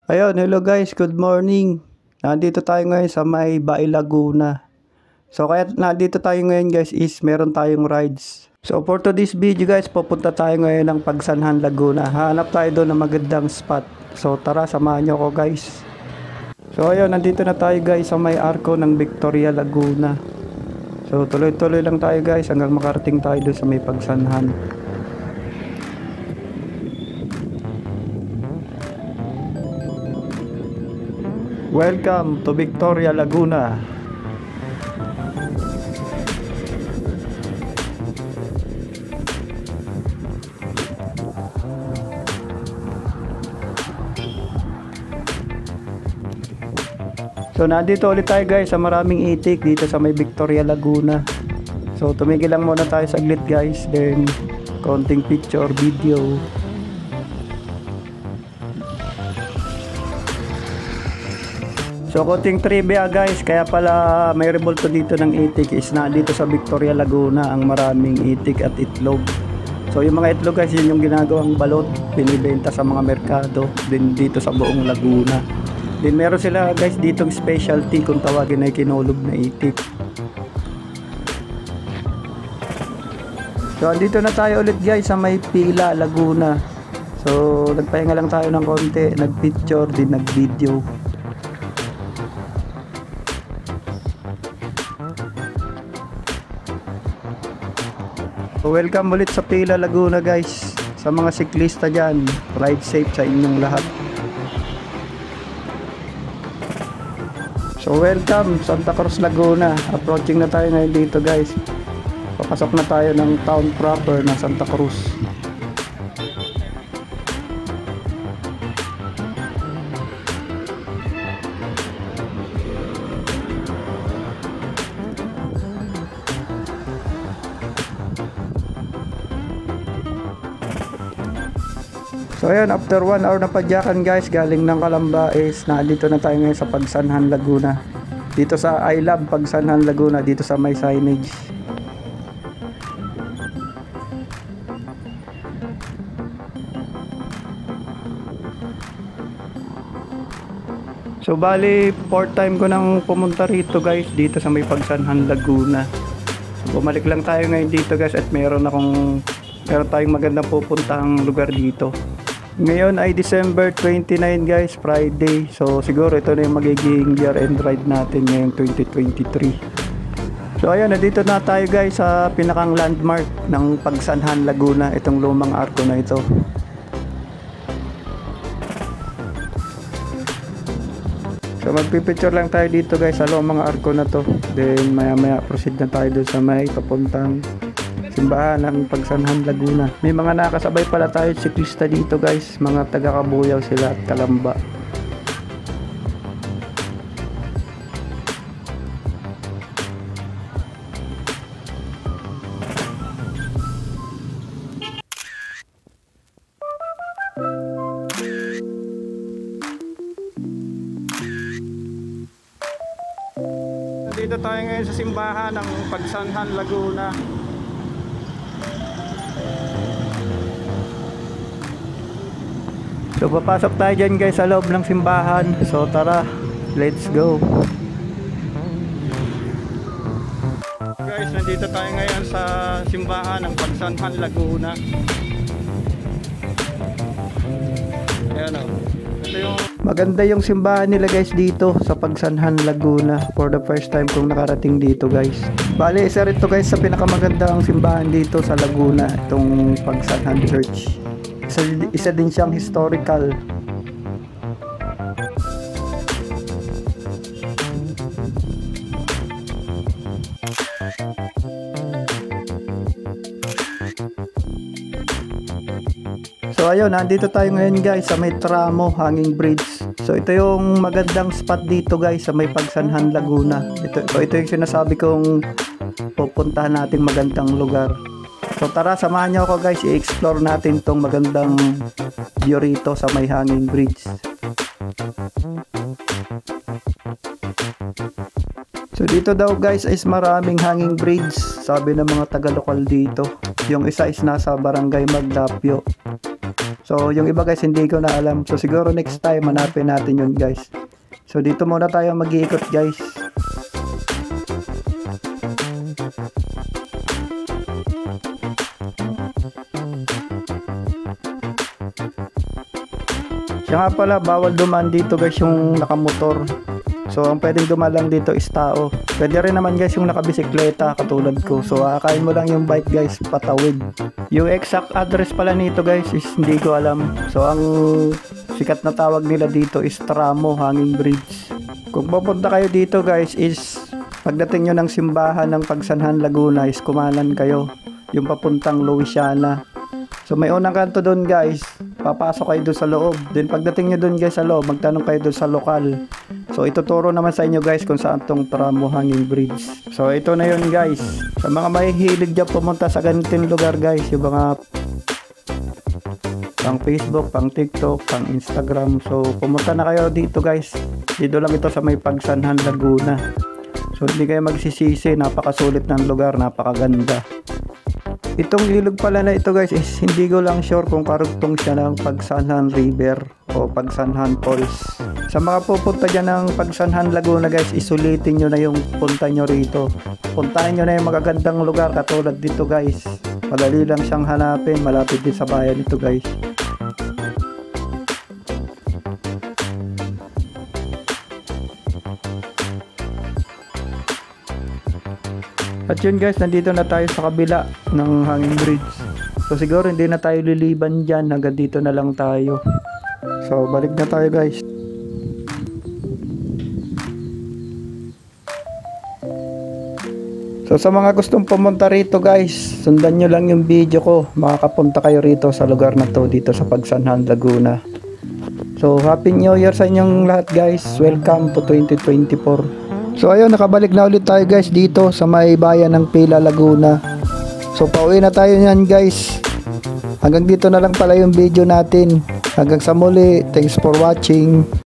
Ayun, hello guys, good morning. Nandito tayo ngayon sa may Bai, Laguna. So kaya nandito tayo ngayon guys is meron tayong rides. So for today's video guys, pupunta tayo ngayon ng Pagsanhan, Laguna. Hanap tayo doon ng magandang spot. So tara, samahan nyo ko guys. So ayun, nandito na tayo guys sa may arko ng Victoria, Laguna. So tuloy-tuloy lang tayo guys hanggang makarating tayo doon sa may Pagsanhan. Welcome to Victoria, Laguna. So nandito ulit tayo guys sa maraming itik dito sa may Victoria, Laguna. So tumigil lang muna tayo saglit guys, then konting picture, video. So konting trivia guys, kaya pala may rebulto dito ng itik is na dito sa Victoria, Laguna ang maraming itik at itlog. So yung mga itlog guys, yun yung ginagawang balot, binibenta sa mga merkado din dito sa buong Laguna. Din meron sila guys ditong specialty kung tawagin ay kinulog na itik. So andito na tayo ulit guys sa may Pila, Laguna. So nagpahinga lang tayo ng konti, nagpicture din nagvideo. So welcome ulit sa Pila, Laguna guys. Sa mga siklista dyan, ride safe sa inyong lahat. So welcome Santa Cruz, Laguna. Approaching na tayo ngayon dito guys. Papasok na tayo ng town proper ng Santa Cruz. So ayan, after 1 hour na padyakan guys, galing ng Calamba is nandito na tayo ngayon sa Pagsanhan, Laguna. Dito sa I Love Pagsanhan, Laguna, dito sa may signage. So bali, 4th time ko nang pumunta rito guys, dito sa may Pagsanhan, Laguna. Bumalik lang tayo ngayon dito guys at meron tayong magandang pupuntahang lugar dito. Ngayon ay December 29 guys, Friday. So siguro ito na yung magiging year-end ride natin ngayong 2023. So ayan, nandito na tayo guys sa pinakang landmark ng Pagsanhan, Laguna. Itong lumang arko na ito. So magpipicture lang tayo dito guys sa lumang arko na to. Then maya maya proceed na tayo doon sa may papuntang simbahan ng Pagsanhan, Laguna. May mga nakasabay pala tayo siklista dito guys, mga taga Kabuyaw sila at Calamba. Dito tayo ngayon sa simbahan ng Pagsanhan, Laguna. So papasok tayo dyan guys sa loob ng simbahan. So tara, let's go. Guys, nandito tayo ngayon sa simbahan ng Pagsanhan, Laguna. Ayan o. Ito yung maganda yung simbahan nila guys dito sa Pagsanhan, Laguna. For the first time kong nakarating dito guys. Bali, isa rin to guys sa pinakamagandang simbahan dito sa Laguna, itong Pagsanhan Church. Isa din siyang historical. So ayun, nandito tayo ngayon guys sa may Tramo Hanging Bridge. So ito yung magandang spot dito guys sa may Pagsanhan, Laguna. Ito yung sinasabi kong pupuntahan nating magandang lugar. So tara, samahan niyo ako guys, i-explore natin tong magandang view rito sa may Hanging Bridge. So dito daw guys is maraming hanging bridge, sabi ng mga taga-lokal dito. Yung isa is nasa Barangay Magdapio. So So yung iba guys hindi ko na alam. So siguro next time hanapin natin yun guys. So dito muna tayo mag-iikot guys. Siya nga pala, bawal dumaan dito guys yung nakamotor. So ang pwedeng dumaan lang dito is tao. Pwede rin naman guys yung nakabisikleta katulad ko. So akayin mo lang yung bike guys patawid. Yung exact address pala nito guys is hindi ko alam. So ang sikat na tawag nila dito is Tramo Hanging Bridge. Kung pupunta kayo dito guys is pagdating nyo ng simbahan ng Pagsanhan Laguna is kumanan kayo yung papuntang Louisiana. So may unang kanto doon guys, papasok kayo doon sa loob. Then pagdating nyo doon guys sa loob, magtanong kayo doon sa lokal. So ituturo naman sa inyo guys kung saan tong Tramo Hanging Bridge. So ito na yun guys. Sa mga mahihilig dyan pumunta sa ganitong lugar guys, yung mga pang Facebook, pang TikTok, pang Instagram. So pumunta na kayo dito guys. Dito lang ito sa may Pagsanhan Laguna. So hindi kayo magsisisi, napakasulit ng lugar, napakaganda. Itong ilog pala na ito guys is hindi ko lang sure kung karugtong siya ng Pagsanhan River o Pagsanhan Falls. Sa mga pupunta dyan ng Pagsanhan Laguna guys, isulitin nyo na yung punta nyo rito. Puntahan nyo na yung magagandang lugar katulad dito guys. Madali lang siyang hanapin, malapit din sa bayan ito guys. At yun guys, nandito na tayo sa kabila ng Hanging Bridge. So siguro hindi na tayo liliban dyan, hanggang dito na lang tayo. So balik na tayo guys. So sa mga gustong pumunta rito guys, sundan nyo lang yung video ko. Makakapunta kayo rito sa lugar na to, dito sa Pagsanhan Laguna. So Happy New Year sa inyong lahat guys. Welcome to 2024. So ayun, nakabalik na ulit tayo guys dito sa may bayan ng Pila, Laguna. So pauwi na tayo niyan guys. Hanggang dito na lang pala yung video natin. Hanggang sa muli, thanks for watching.